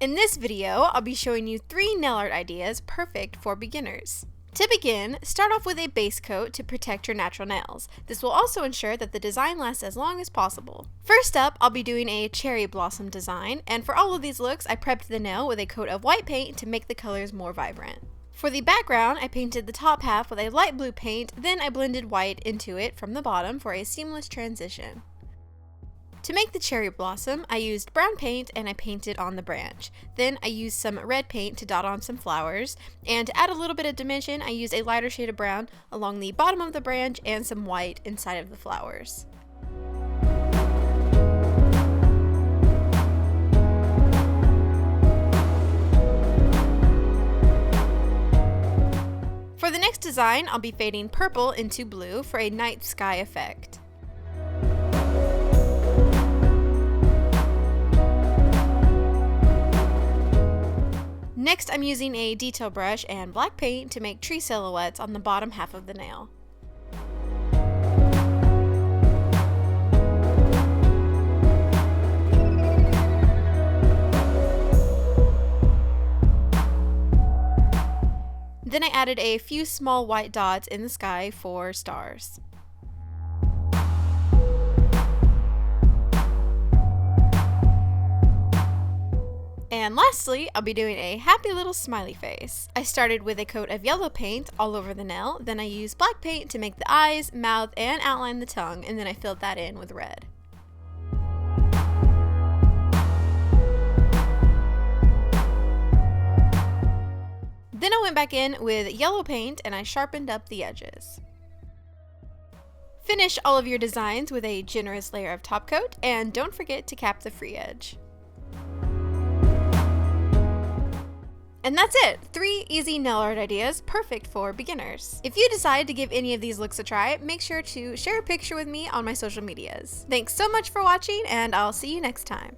In this video, I'll be showing you 3 nail art ideas perfect for beginners. To begin, start off with a base coat to protect your natural nails. This will also ensure that the design lasts as long as possible. First up, I'll be doing a cherry blossom design, and for all of these looks, I prepped the nail with a coat of white paint to make the colors more vibrant. For the background, I painted the top half with a light blue paint, then I blended white into it from the bottom for a seamless transition. To make the cherry blossom, I used brown paint and I painted on the branch. Then I used some red paint to dot on some flowers, and to add a little bit of dimension, I used a lighter shade of brown along the bottom of the branch and some white inside of the flowers. For the next design, I'll be fading purple into blue for a night sky effect. Next, I'm using a detail brush and black paint to make tree silhouettes on the bottom half of the nail. Then I added a few small white dots in the sky for stars. And lastly, I'll be doing a happy little smiley face. I started with a coat of yellow paint all over the nail, then I used black paint to make the eyes, mouth, and outline the tongue, and then I filled that in with red. Then I went back in with yellow paint and I sharpened up the edges. Finish all of your designs with a generous layer of top coat, and don't forget to cap the free edge. And that's it! 3 easy nail art ideas perfect for beginners. If you decide to give any of these looks a try, make sure to share a picture with me on my social medias. Thanks so much for watching, and I'll see you next time.